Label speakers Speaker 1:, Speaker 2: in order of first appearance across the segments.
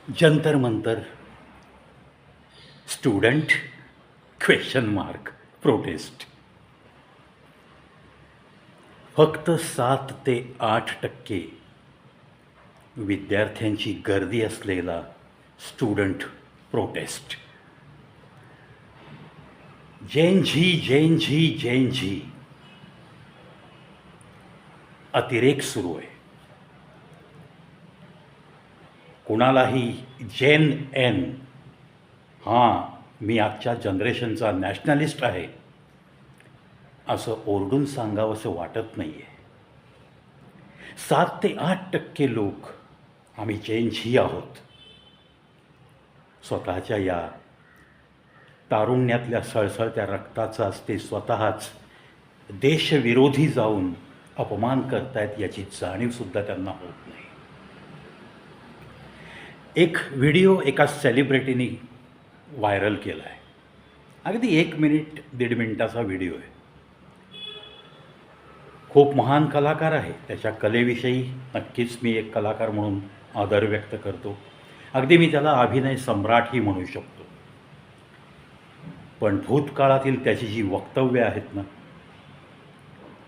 Speaker 1: Jantar Mantar student question mark protest. फक्त 7 ते 8% विद्यार्थ्यांची गर्दी असलेला student protest. Gen Z Gen Z Gen Z अतिरेक सुरू आहे. कुणालाही जैन एन, हां मी आजच्या जनरेशनचा नॅशनलिस्ट आहे असं ओरडून सांगावंसं वाटत नाही आहे. 7 ते 8% लोक आम्ही जैन झी आहोत. स्वतःच्या या तारुण्यातल्या सळसळत्या रक्ताचाच ते स्वतःच देशविरोधी जाऊन अपमान करतायत याची जाणीवसुद्धा त्यांना होत नाही. एक व्हिडिओ एका सेलिब्रिटीनी व्हायरल केला आहे. अगदी 1 मिनिट 1.5 मिनिटाचा व्हिडिओ आहे. खूप महान कलाकार आहे. त्याच्या कलेविषयी नक्कीच मी एक कलाकार म्हणून आदर व्यक्त करतो. अगदी मी त्याला अभिनय सम्राटही म्हणू शकतो. पण भूतकाळातील त्याची जी वक्तव्ये आहेत ना,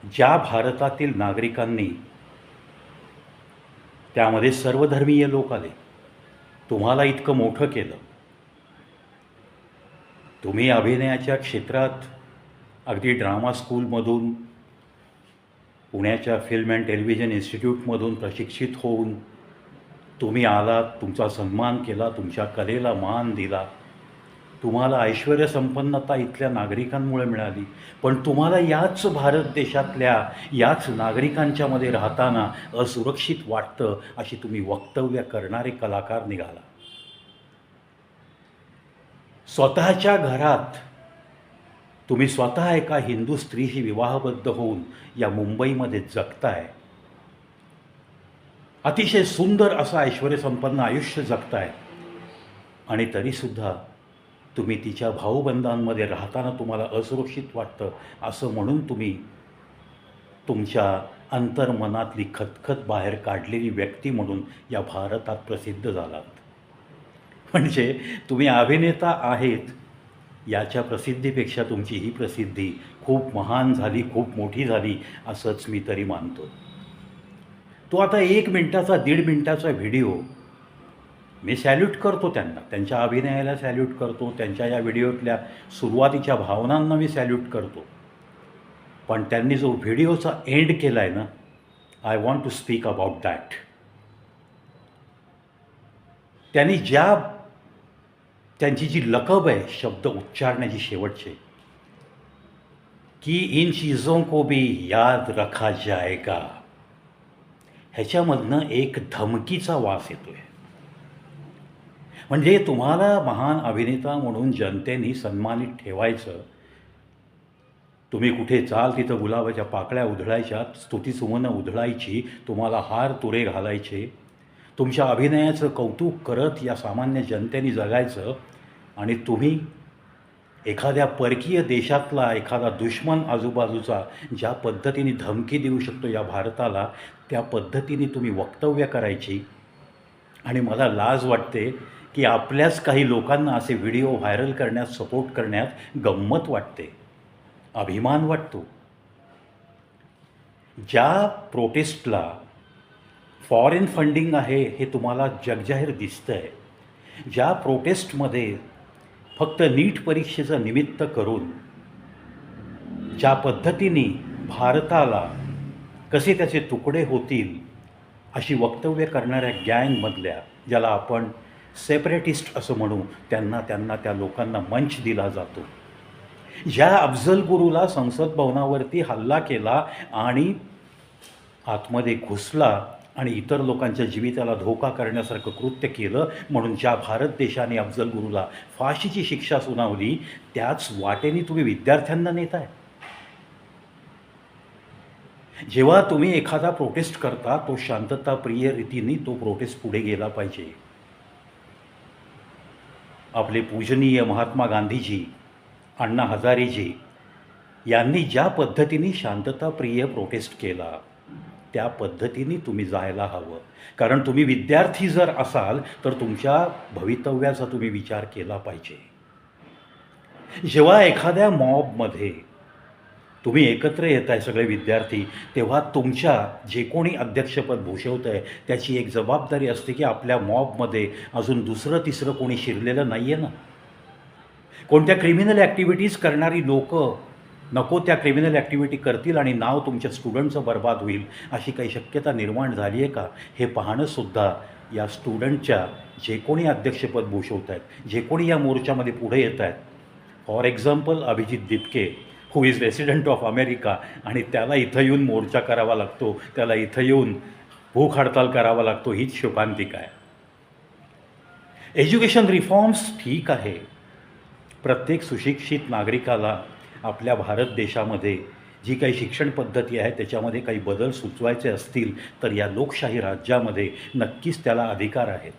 Speaker 1: ज्या भारतातील नागरिकांनी, त्यामध्ये सर्वधर्मीय लोक आले, तुम्हाला इतकं मोठं केलं, तुम्ही अभिनयाच्या क्षेत्रात अगदी ड्रामा स्कूलमधून, पुण्याच्या फिल्म अँड टेलिव्हिजन इन्स्टिट्यूटमधून प्रशिक्षित होऊन तुम्ही आलात, तुमचा सन्मान केला, तुमच्या कलेला मान दिला, तुम्हाला ऐश्वर्य संपन्नता इथल्या नागरिकांमुळे मिळाली. पण तुम्हाला याच भारत देशातल्या याच नागरिकांच्यामध्ये राहताना असुरक्षित वाटतं अशी तुम्ही वक्तव्य करणारे कलाकार निघाला. स्वतःच्या घरात तुम्ही स्वतः एका हिंदू स्त्रीशी विवाहबद्ध होऊन या मुंबईमध्ये जगताय. अतिशय सुंदर असं ऐश्वर्यसंपन्न आयुष्य जगताय आणि तरीसुद्धा तुम्ही तिच्या भाऊबंधांमध्ये राहताना तुम्हाला असुरक्षित वाटतं असं म्हणून तुम्ही तुमच्या अंतर्मनातली खतखत बाहेर काढलेली व्यक्ती म्हणून या भारतात प्रसिद्ध झालात. म्हणजे तुम्ही अभिनेता आहेत याच्या प्रसिद्धीपेक्षा तुमची ही प्रसिद्धी खूप महान झाली, खूप मोठी झाली असंच मी तरी मानतो. तो आता 1 मिनिटाचा 1.5 मिनिटाचा व्हिडिओ, मी सॅल्यूट करतो त्यांना, त्यांच्या अभिनयाला सॅल्यूट करतो, त्यांच्या या व्हिडिओतल्या सुरुवातीच्या भावनांना मी सॅल्यूट करतो. पण त्यांनी जो व्हिडिओचा एंड केला आहे ना, I want to speak about that. त्यांनी त्यांची जी लकब आहे शब्द उच्चारण्याची शेवटचे, की इन चीज़ों को भी याद रखा जाएगा, ह्याच्यामधनं एक धमकीचा वास येतो आहे. म्हणजे तुम्हाला महान अभिनेता म्हणून जनतेने सन्मानित ठेवायचं, तुम्ही कुठे जाल तिथं गुलाबाच्या पाकळ्या उधळायच्या, स्तुतिसुमनं उधळायची, तुम्हाला हार तुरे घालायचे, तुमच्या अभिनयाचं कौतुक करत या सामान्य जनतेने जगायचं. आणि तुम्ही एखाद्या परकीय देशातला एखादा दुश्मन आजूबाजूचा ज्या पद्धतीने धमकी देऊ शकतो या भारताला, त्या पद्धतीने तुम्ही वक्तव्य करायची. आणि मला लाज वाटते की आपल्याच काही लोकांना असे व्हिडिओ व्हायरल करण्यात, सपोर्ट करण्यात गंमत वाटते, अभिमान वाटतो. ज्या प्रोटेस्टला फॉरेन फंडिंग आहे हे तुम्हाला जगजाहीर दिसतं आहे, ज्या प्रोटेस्टमध्ये फक्त नीट परीक्षेचं निमित्त करून ज्या पद्धतीने भारताला कसे त्याचे तुकडे होतील अशी वक्तव्य करणाऱ्या गँगमधल्या, ज्याला आपण सेपरेटिस्ट असं म्हणू, त्यांना त्या लोकांना मंच दिला जातो. ज्या अफजल गुरूला संसद भवनावरती हल्ला केला आणि आतमध्ये घुसला आणि इतर लोकांच्या जीविताला धोका करण्यासारखं कृत्य केलं म्हणून ज्या भारत देशाने अफजल गुरूला फाशीची शिक्षा सुनावली, त्याच वाटेने तुम्ही विद्यार्थ्यांना नेताय. जेव्हा तुम्ही एखादा प्रोटेस्ट करता, तो शांतताप्रिय रीतीने तो प्रोटेस्ट पुढे गेला पाहिजे. आपले पूजनीय महात्मा गांधीजी, अण्णा हजारेजी यांनी ज्या पद्धतीने शांतताप्रिय प्रोटेस्ट केला, त्या पद्धतीने तुम्ही जायला हवं. कारण तुम्ही विद्यार्थी जर असाल तर तुमच्या भवितव्याचा तुम्ही विचार केला पाहिजे. जेव्हा एखाद्या मॉबमध्ये तुम्ही एकत्र येत आहे सगळे विद्यार्थी, तेव्हा तुमच्या जे कोणी अध्यक्षपद भूषवत आहे त्याची एक जबाबदारी असते की आपल्या मॉबमध्ये अजून दुसरं तिसरं कोणी शिरलेलं नाही आहे ना. कोणत्या क्रिमिनल ॲक्टिव्हिटीज करणारी लोकं नको त्या क्रिमिनल ॲक्टिव्हिटी करतील आणि नाव तुमच्या स्टुडंटचं बर्बाद होईल अशी काही शक्यता निर्माण झाली आहे का, हे पाहणंसुद्धा या स्टुडंटच्या जे कोणी अध्यक्षपद भूषवत आहेत, जे कोणी या मोर्चामध्ये पुढे येत आहेत. For example Abhijit Dipke, who is resident of America, आणि त्याला इथं येऊन मोर्चा करावा लागतो, त्याला इथं येऊन भूक हडताल करावा लागतो, हीच शोकांतिका आहे. एज्युकेशन रिफॉर्म्स ठीक आहे. प्रत्येक सुशिक्षित नागरिकाला आपल्या भारत देशामध्ये जी काही शिक्षण पद्धती आहे त्याच्यामध्ये काही बदल सुचवायचे असतील तर या लोकशाही राज्यामध्ये नक्कीच त्याला अधिकार आहेत.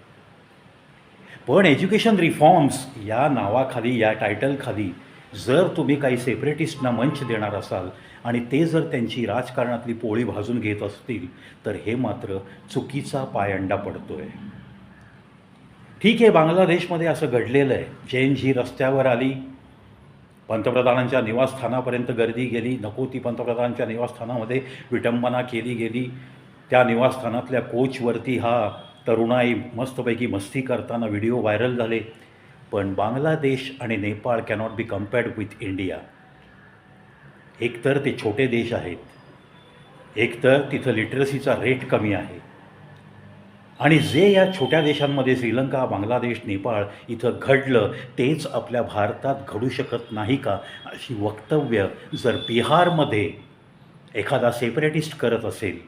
Speaker 1: पण एज्युकेशन रिफॉर्म्स या नावाखाली, या टायटलखाली जर तुम्ही काही सेपरेटिस्टना मंच देणार असाल आणि ते जर त्यांची राजकारणातली पोळी भाजून घेत असतील तर हे मात्र चुकीचा पायंडा पडतो आहे. ठीक आहे, बांगलादेशमध्ये असं घडलेलं आहे. चेंज ही रस्त्यावर आली, पंतप्रधानांच्या निवासस्थानापर्यंत गर्दी गेली, नको ती पंतप्रधानांच्या निवासस्थानामध्ये विटंबना केली गेली. त्या निवासस्थानातल्या कोचवरती हा तरुणाई मस्तपैकी मस्ती करताना व्हिडिओ व्हायरल झाले. पण बांगलादेश आणि Nepal cannot be compared with India. एकतर ते छोटे देश आहेत, एकतर तिथं लिटरसीचा रेट कमी आहे, आणि जे या छोट्या देशांमध्ये श्रीलंका, बांगलादेश, नेपाळ इथं घडलं तेच आपल्या भारतात घडू शकत नाही का, अशी वक्तव्य जर बिहारमध्ये एखादा सेपरेटिस्ट करत असेल,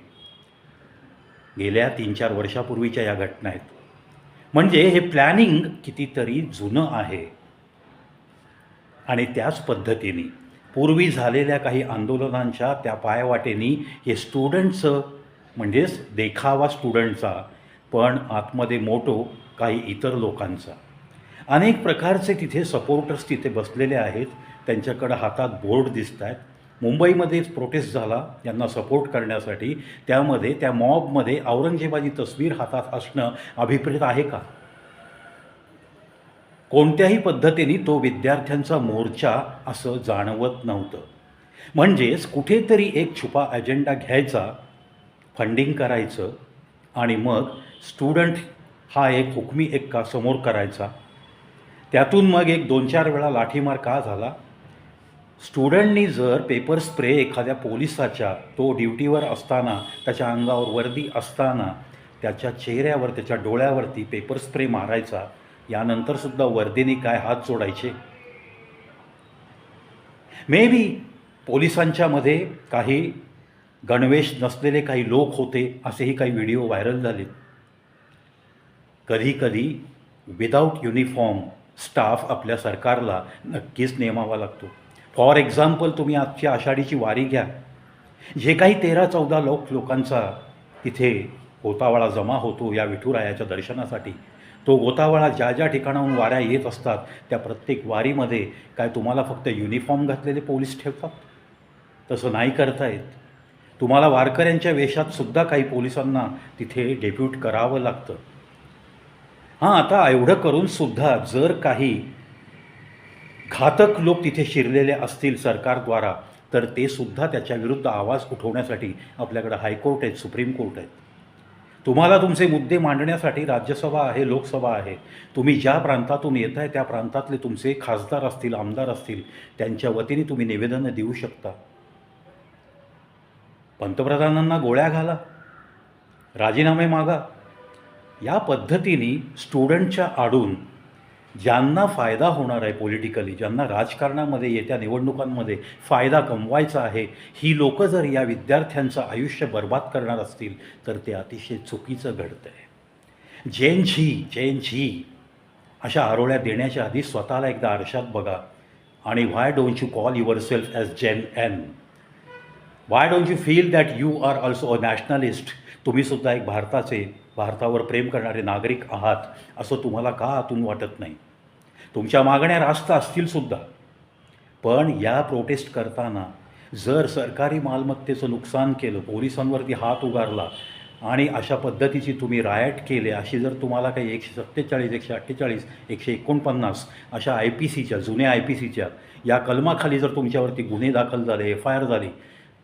Speaker 1: गेल्या 3-4 वर्षापूर्वीच्या या घटना आहेत, म्हणजे हे प्लॅनिंग कितीतरी जुनं आहे. आणि त्याच पद्धतीने पूर्वी झालेल्या काही आंदोलनांच्या त्या पायवाटेनी हे स्टुडंटचं, म्हणजेच देखावा स्टुडंटचा, पण आतमध्ये मोटो काही इतर लोकांचा. अनेक प्रकारचे तिथे सपोर्टर्स तिथे बसलेले आहेत, त्यांच्याकडं हातात बोर्ड दिसत आहेत. मुंबईमध्येच प्रोटेस्ट झाला यांना सपोर्ट करण्यासाठी, त्यामध्ये त्या मॉबमध्ये औरंगजेबाची तस्वीर हातात असणं अभिप्रेत आहे का? कोणत्याही पद्धतीने तो विद्यार्थ्यांचा मोर्चा असं जाणवत नव्हतं. म्हणजेच कुठेतरी एक छुपा अजेंडा घ्यायचा, फंडिंग करायचं, आणि मग स्टुडंट हा एक हुकमी एक्का समोर करायचा. त्यातून मग एक 2-4 वेळा लाठीमार का झाला? स्टुडंटनी जर पेपर स्प्रे एखाद्या पोलिसाच्या, तो ड्युटीवर असताना, त्याच्या अंगावर वर्दी असताना त्याच्या चेहऱ्यावर, त्याच्या डोळ्यावरती पेपर स्प्रे मारायचा, यानंतरसुद्धा वर्दीने काय हात जोडायचे? मे बी पोलिसांच्यामध्ये काही गणवेश नसलेले काही लोक होते, असेही काही व्हिडिओ व्हायरल झाले. कधीकधी विदाऊट युनिफॉर्म स्टाफ आपल्या सरकारला नक्कीच नेमावा लागतो. फॉर एक्झाम्पल तुम्ही आजची आषाढीची वारी घ्या. जे काही 13-14 लोकांचा तिथे गोतावळा जमा होतो या विठुरायाच्या दर्शनासाठी, तो गोतावळा ज्या ज्या ठिकाणाहून वाऱ्या येत असतात त्या प्रत्येक वारीमध्ये काय तुम्हाला फक्त युनिफॉर्म घातलेले पोलीस ठेवतात? तसं नाही करता येत. तुम्हाला वारकऱ्यांच्या वेशातसुद्धा काही पोलिसांना तिथे डेप्यूट करावं लागतं. हां, आता एवढं करूनसुद्धा जर काही घातक लोक तिथे शिरलेले असतील सरकारद्वारा, तर ते सुद्धा त्याच्याविरुद्ध आवाज उठवण्यासाठी आपल्याकडं हायकोर्ट आहेत, सुप्रीम कोर्ट आहेत. तुम्हाला तुमचे मुद्दे मांडण्यासाठी राज्यसभा आहे, लोकसभा आहे. तुम्ही ज्या प्रांतातून येत आहे त्या प्रांतातले तुमचे खासदार असतील, आमदार असतील, त्यांच्या वतीने तुम्ही निवेदनं देऊ शकता. पंतप्रधानांना गोळ्या घाला, राजीनामे मागा. या पद्धतीने स्टुडंटच्या आडून ज्यांना फायदा होणार आहे पॉलिटिकली, ज्यांना राजकारणामध्ये येत्या निवडणुकांमध्ये फायदा कमवायचा आहे, ही लोकं जर या विद्यार्थ्यांचं आयुष्य बर्बाद करणार असतील तर ते अतिशय चुकीचं घडतं आहे. जेन झी अशा आरोळ्या देण्याच्या आधी स्वतःला एकदा आरशात बघा आणि why don't you call yourself as Gen N? Why don't you feel that you are also a nationalist? तुम्हीसुद्धा एक भारतावर प्रेम करणारे नागरिक आहात, असं तुम्हाला का आतून वाटत नाही? तुमच्या मागण्या रास्त असतीलसुद्धा, पण या प्रोटेस्ट करताना जर सरकारी मालमत्तेचं नुकसान केलं, पोलिसांवरती हात उगारला आणि अशा पद्धतीची तुम्ही रायट केले, अशी जर तुम्हाला काही 147, 148, 149 अशा IPCच्या, जुन्या IPCच्या या कलमाखाली जर तुमच्यावरती गुन्हे दाखल झाले, FIR झाली,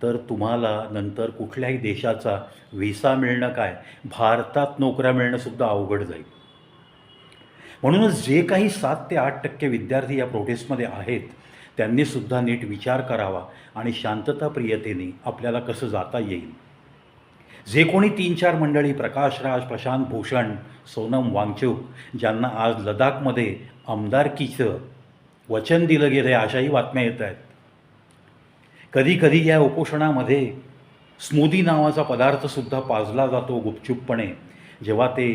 Speaker 1: तर तुम्हाला नंतर कुठल्याही देशाचा व्हिसा मिळणं काय, भारतात नोकऱ्या मिळणंसुद्धा अवघड जाईल. म्हणूनच जे काही 7 ते 8% विद्यार्थी या प्रोटेस्टमध्ये आहेत, त्यांनीसुद्धा नीट विचार करावा आणि शांतताप्रियतेने आपल्याला कसं जाता येईल. जे कोणी 3-4 मंडळी, प्रकाश राज, प्रशांत भूषण, सोनम वांगचुक, ज्यांना आज लडाखमध्ये आमदारकीचं वचन दिलं गेलं आहे अशाही बातम्या येत आहेत. कधीकधी या उपोषणामध्ये स्मूदी नावाचा पदार्थसुद्धा पाजला जातो गुपचूपपणे. जेव्हा ते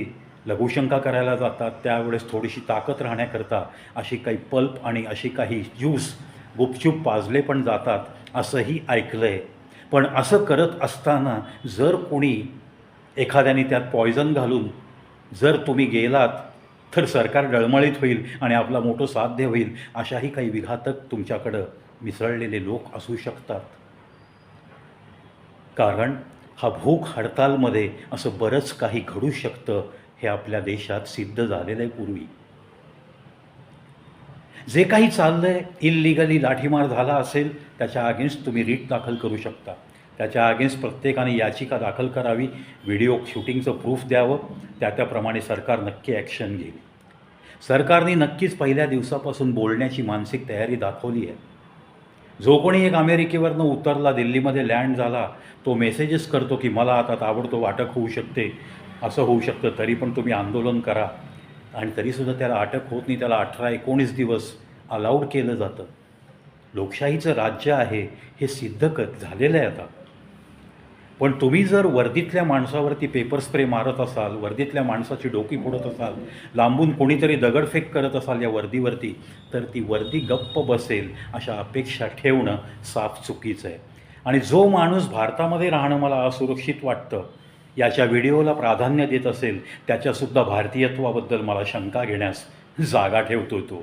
Speaker 1: लघुशंका करायला जातात त्यावेळेस थोडीशी ताकद राहण्याकरता अशी काही पल्प आणि अशी काही ज्यूस गुपचूप पाजले पण जातात असंही ऐकलं आहे. पण असं करत असताना जर कोणी एखाद्याने त्यात पॉयझन घालून जर तुम्ही गेलात तर सरकार डळमळीत होईल आणि आपला मोठं साध्य होईल. अशाही काही विघातक तुमच्याकडं मिसळलेले लोक असू शकतात. कारण हा भूक हडतालमध्ये असं बरंच काही घडू शकतं हे आपल्या देशात सिद्ध झालेलं आहे पूर्वी. जे काही चाललं आहे, इल्लिगली लाठीमार झाला असेल त्याच्या अगेन्स्ट तुम्ही रिट दाखल करू शकता. त्याच्या अगेन्स्ट प्रत्येकाने याचिका दाखल करावी, व्हिडिओ शूटिंगचं प्रूफ द्यावं, त्याप्रमाणे सरकार नक्की ॲक्शन घेईल. सरकारने नक्कीच पहिल्या दिवसापासून बोलण्याची मानसिक तयारी दाखवली आहे. जो कोणी एक अमेरिकेवरनं उतरला, दिल्लीमध्ये लँड झाला, तो मेसेजेस करतो की मला आता ताबडतोब अटक होऊ शकते, असं होऊ शकतं, तरी पण तुम्ही आंदोलन करा. आणि तरीसुद्धा त्याला अटक होत नाही. त्याला 18-19 दिवस अलाउड केलं जातं. लोकशाहीचं राज्य आहे हे सिद्ध झालेलं आहे आता. पण तुम्ही जर वर्दीतल्या माणसावरती पेपर स्प्रे मारत असाल, वर्दीतल्या माणसाची डोकी फोडत असाल, लांबून कोणीतरी दगडफेक करत असाल या वर्दीवरती, तर ती वर्दी गप्प बसेल अशा अपेक्षा ठेवणं साफ चुकीचं आहे. आणि जो माणूस भारतामध्ये राहणं मला असुरक्षित वाटतं याच्या व्हिडिओला प्राधान्य देत असेल, त्याच्यासुद्धा भारतीयत्वाबद्दल मला शंका घेण्यास जागा ठेवतो तो.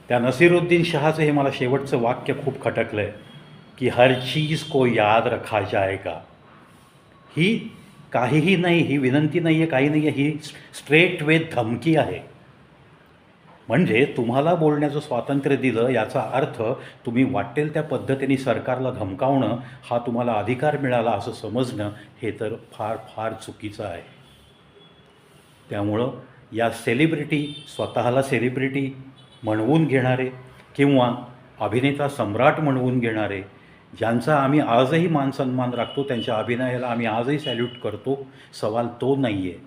Speaker 1: त्या नसीरुद्दीन शहाचं हे मला शेवटचं वाक्य खूप खटकलं आहे की हर चीज को याद रखा जाएगा. ही काहीही नाही, ही विनंती नाही आहे, काही नाही आहे, ही स्ट्रेट वे धमकी आहे. म्हणजे तुम्हाला बोलण्याचं स्वातंत्र्य दिलं याचा अर्थ तुम्ही वाटेल त्या पद्धतीने सरकारला धमकावणं हा तुम्हाला अधिकार मिळाला असं समजणं हे तर फार फार चुकीचं आहे. त्यामुळं या सेलिब्रिटी, स्वतःला सेलिब्रिटी म्हणवून घेणारे किंवा अभिनेता सम्राट म्हणवून घेणारे, ज्यांचा आम्ही आजही मानसन्मान राखतो, त्यांच्या अभिनयाला आम्ही आजही सॅल्यूट करतो, सवाल तो नाही आहे.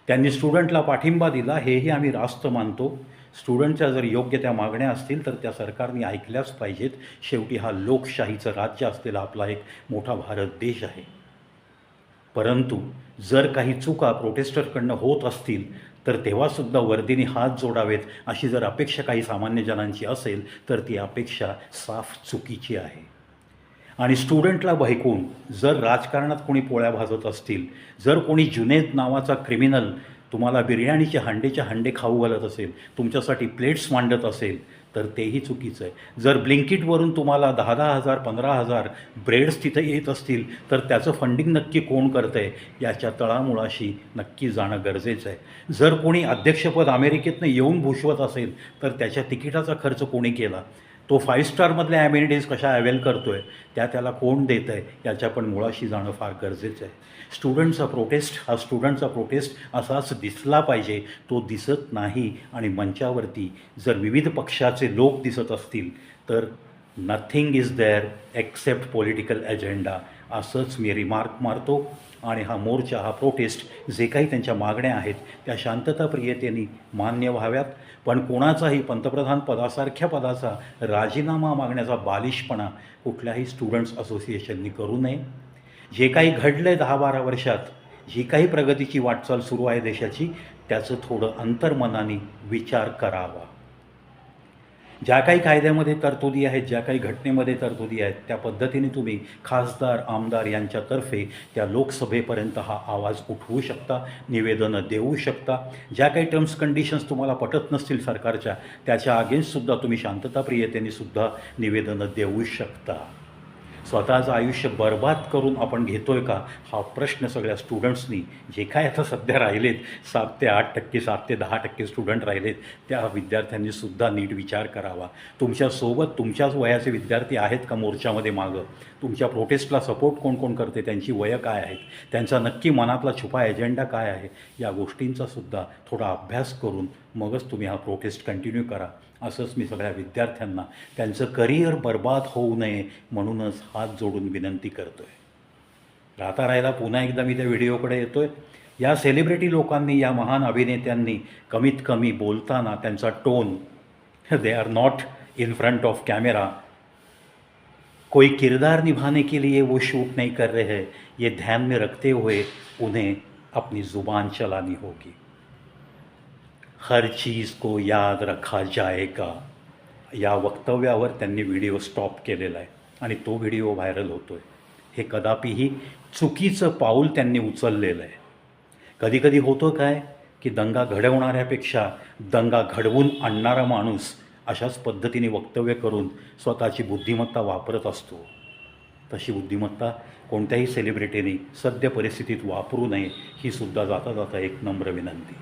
Speaker 1: त्यांनी स्टुडंटला पाठिंबा दिला हेही आम्ही रास्त मानतो. स्टुडंटच्या जर योग्य त्या मागण्या असतील तर त्या सरकारने ऐकल्याच पाहिजेत. शेवटी हा लोकशाहीचं राज्य असलेला आपला एक मोठा भारत देश आहे. परंतु जर काही चुका प्रोटेस्टरकडनं होत असतील तर तेव्हासुद्धा वर्दीने हात जोडावेत अशी जर अपेक्षा काही सामान्य जनांची असेल तर ती अपेक्षा साफ चुकीची आहे. आणि स्टुडंटला भयकून जर राजकारणात कोणी पोळ्या भाजत असतील, जर कोणी जुनैद नावाचा क्रिमिनल तुम्हाला बिर्याणीचे हंडेच्या हंडे खाऊ घालत असेल, तुमच्यासाठी प्लेट्स मांडत असेल, तर तेही चुकीचं आहे. जर ब्लिंकिटवरून तुम्हाला 10,000, 15,000 ब्रेड्स तिथे येत असतील तर त्याचं फंडिंग नक्की कोण करतं आहे याच्या तळामुळाशी नक्की जाणं गरजेचं आहे. जर कोणी अध्यक्षपद अमेरिकेतनं येऊन भूषवत असेल तर त्याच्या तिकिटाचा खर्च कोणी केला, तो 5 स्टारमधल्या ॲमेनिटीज कशा अवेल करतो आहे, त्याला कोण देतं आहे याच्या पण मुळाशी जाणं फार गरजेचं आहे. स्टुडंटचा प्रोटेस्ट हा स्टुडंटचा प्रोटेस्ट असाच दिसला पाहिजे, तो दिसत नाही. आणि मंचावरती जर विविध पक्षाचे लोक दिसत असतील तर nothing is there except political agenda असंच मी रिमार्क मारतो. आणि हा मोर्चा, हा प्रोटेस्ट, जे काही त्यांच्या मागण्या आहेत त्या शांतताप्रियतेने मान्य व्हाव्यात. पण कोणाचाही पंतप्रधान पदासारख्या पदाचा राजीनामा मागण्याचा बालिशपणा कुठल्याही स्टुडंट्स असोसिएशननी करू नये. जे काही घडलं आहे 10-12 वर्षात, जी काही प्रगतीची वाटचाल सुरू आहे देशाची, त्याचं थोडं अंतर्मनाने विचार करावा. ज्या काही कायद्यामध्ये तरतुदी आहेत, ज्या काही घटनेमध्ये तरतुदी आहेत, त्या पद्धतीने तुम्ही खासदार, आमदार यांच्यातर्फे त्या लोकसभेपर्यंत हा आवाज उठवू शकता, निवेदनं देऊ शकता. ज्या काही टर्म्स कंडिशन्स तुम्हाला पटत नसतील सरकारच्या, त्याच्या अगेन्स्टसुद्धा तुम्ही शांतताप्रियतेनेसुद्धा निवेदनं देऊ शकता. स्वतःचं आयुष्य बर्बाद करून आपण घेतो आहे का, हा प्रश्न सगळ्या स्टुडंट्सनी, जे काय आता सध्या राहिलेत 7 ते 8%, 7 ते 10% स्टुडंट राहिलेत, त्या विद्यार्थ्यांनीसुद्धा नीट विचार करावा. तुमच्यासोबत तुमच्याच वयाचे विद्यार्थी आहेत का मोर्चामध्ये मागं? तुमच्या प्रोटेस्टला सपोर्ट कोण कोण करते, त्यांची वयं काय आहेत, त्यांचा नक्की मनातला छुपा एजेंडा काय आहे, या गोष्टींचासुद्धा थोडा अभ्यास करून मगच तुम्ही हा प्रोटेस्ट कंटिन्यू करा. असंच मी सगळ्या विद्यार्थ्यांना त्यांचं करिअर बर्बाद होऊ नये म्हणूनच हात जोडून विनंती करतो आहे. राहता राहिला पुन्हा एकदा मी त्या व्हिडिओकडे येतो आहे. या सेलिब्रिटी लोकांनी, या महान अभिनेत्यांनी कमीत कमी बोलताना त्यांचा tone, they are not in front of camera, कोई किरदार निभाने के लिए वो शूट नहीं कर रहे हैं, ये ध्यान में रखते हुए उन्हें अपनी ज़ुबान चलानी होगी. हर चीज़ को याद रखा जाएगा, या वक्तव्यावर त्यांनी व्हिडिओ स्टॉप केलेला आहे आणि तो व्हिडिओ व्हायरल होतो आहे. हे कदापिही चुकीचं पाऊल त्यांनी उचललेलं आहे. कधीकधी होतं काय की दंगा घडवणाऱ्यापेक्षा दंगा घडवून आणणारा माणूस अशाच पद्धतीने वक्तव्य करून स्वतःची बुद्धिमत्ता वापरत असतो. तशी बुद्धिमत्ता कोणत्याही सेलिब्रिटीने सद्य परिस्थितीत वापरू नये, ही सुद्धा जाता जाता एक नम्र विनंती.